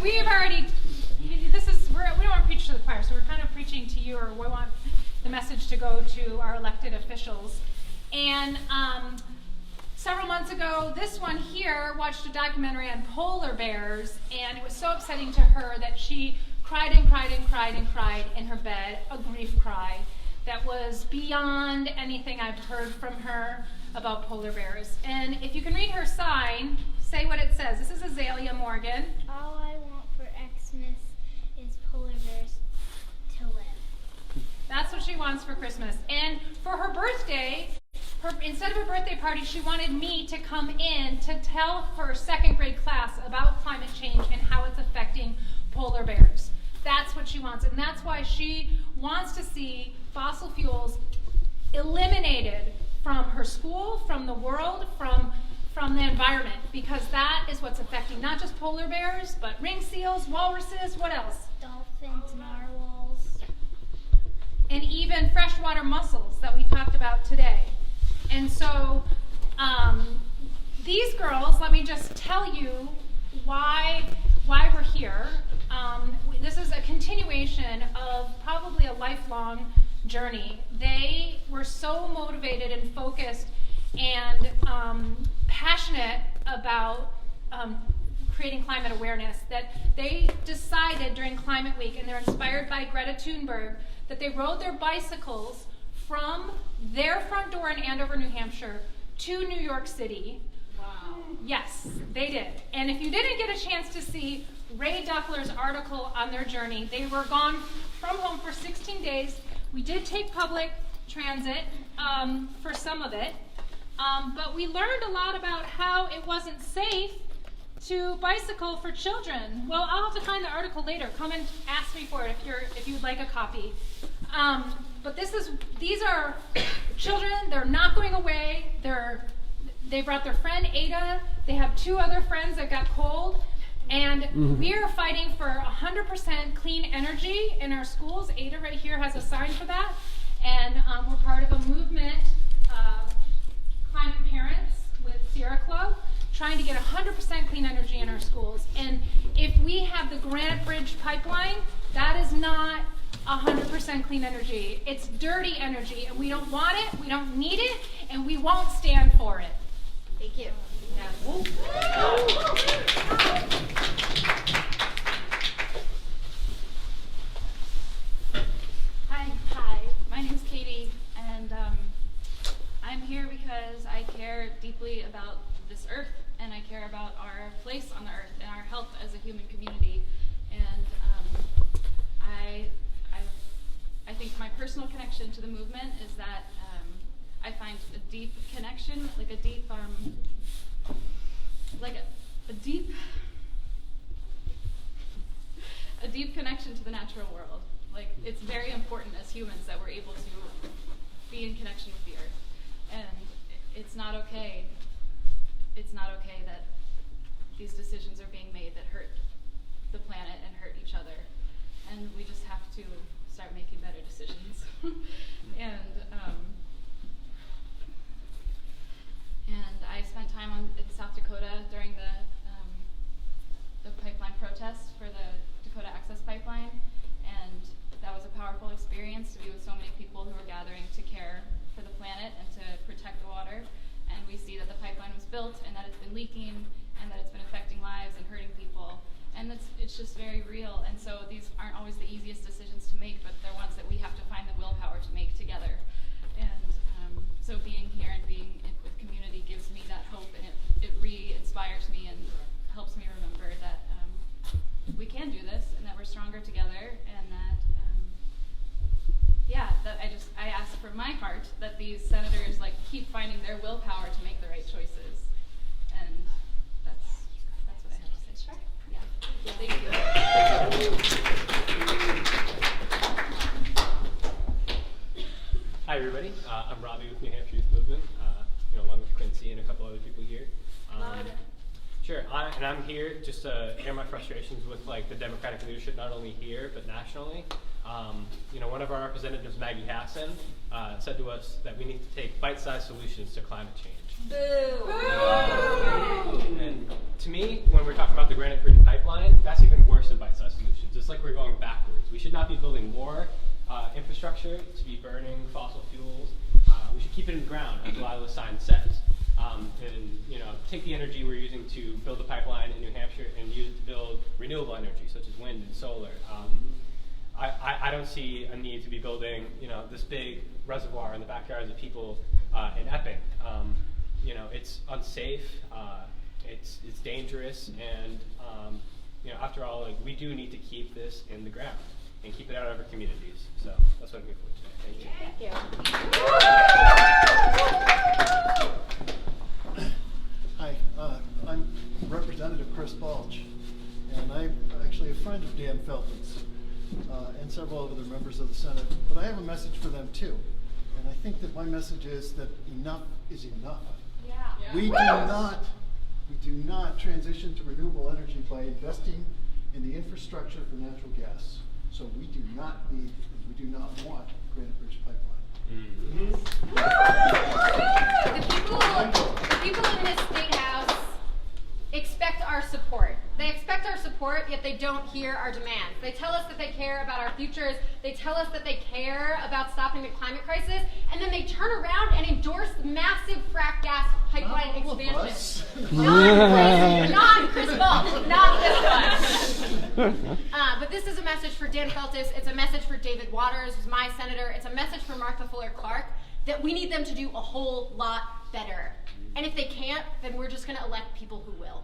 we've already, we don't want to preach to the choir, so we're kind of preaching to you, or we want the message to go to our elected officials. And several months ago, this one here watched a documentary on polar bears, and it was so upsetting to her that she cried and cried and cried and cried in her bed, a grief cry that was beyond anything I've heard from her about polar bears. And if you can read her sign, say what it says. This is Azalea Morgan. All I want for Xmas is polar bears to live. That's what she wants for Christmas. And for her birthday, instead of a birthday party, she wanted me to come in to tell her second grade class about climate change and how it's affecting polar bears. That's what she wants, and that's why she wants to see fossil fuels eliminated from her school, from the world, from the environment, because that is what's affecting not just polar bears, but ring seals, walruses, what else? Dolphins, narwhals. And even freshwater mussels that we talked about today. And so these girls, let me just tell you why we're here. This is a continuation of probably a lifelong journey. They were so motivated and focused and passionate about creating climate awareness that they decided during Climate Week, and they're inspired by Greta Thunberg, that they rode their bicycles from their front door in Andover, New Hampshire, to New York City. Wow. Yes, they did. And if you didn't get a chance to see Ray Duffler's article on their journey, they were gone from home for 16 days. We did take public transit for some of it, but we learned a lot about how it wasn't safe to bicycle for children. Well, I'll have to find the article later. Come and ask me for it if you'd like a copy. But these are children. They're not going away. They brought their friend Ada. They have 2 other friends that got cold. And we are fighting for 100% clean energy in our schools. Ada right here has a sign for that. And we're part of a movement, Climate Parents with Sierra Club, trying to get 100% clean energy in our schools. And if we have the Granite Bridge Pipeline, that is not 100% clean energy. It's dirty energy, and we don't want it, we don't need it, and we won't stand for it. Thank you. Yeah. Hi, my name's Katie, and I'm here because I care deeply about this earth, and I care about our place on the earth and our health as a human community. And I think my personal connection to the movement is that I find a deep connection, like a deep connection to the natural world. Like, it's very important as humans that we're able to be in connection with the earth. And it's not okay that these decisions are being made that hurt the planet and hurt each other. And we just have to start making better decisions. And I spent time in South Dakota during the pipeline protest for the Dakota Access Pipeline, and that was a powerful experience to be with so many people who were gathering to care for the planet and to protect the water. And we see that the pipeline was built and that it's been leaking and that it's been affecting lives and hurting people. And it's just very real. And so these aren't always the easiest decisions to make, but they're ones that we have to find the willpower to make together. And so being here and being with community gives me that hope, and it re-inspires me and helps me remember that we can do this and that we're stronger together, and that I ask for my heart that these senators keep finding their willpower to make the right choices. And that's what I have to say. Sure. Yeah. Thank you. Hi everybody, I'm Robbie with New Hampshire Youth Movement, along with Quincy and a couple other people here. Sure, and I'm here just to air my frustrations with the Democratic leadership, not only here but nationally. One of our representatives, Maggie Hassan, said to us that we need to take bite-sized solutions to climate change. Boo! And to me, when we're talking about the Granite Bridge Pipeline, that's even worse than bite-sized solutions. It's like we're going backwards. We should not be building more infrastructure to be burning fossil fuels. We should keep it in the ground, as Lila's sign says. And take the energy we're using to build the pipeline in New Hampshire and use it to build renewable energy, such as wind and solar. I don't see a need to be building, this big reservoir in the backyards of people in Epping. It's unsafe. It's dangerous, and after all, we do need to keep this in the ground and keep it out of our communities. So that's what I'm here for today. Thank you. Hi, I'm Representative Chris Balch, and I'm actually a friend of Dan Felton's and several other members of the Senate, but I have a message for them too. And I think that my message is that enough is enough. Yeah. We do not transition to renewable energy by investing in the infrastructure for natural gas. So we do not want Granite Bridge Pipeline. The people in this State House expect our support. They expect our support, yet they don't hear our demands. They tell us that they care about our futures. They tell us that they care about stopping the climate crisis, and then they turn around and endorse the massive fracked gas pipeline expansion. Not Chris Balch, not this one. But this is a message for Dan Feltus. It's a message for David Waters, who's my senator. It's a message for Martha Fuller Clark that we need them to do a whole lot better. And if they can't, then we're just going to elect people who will.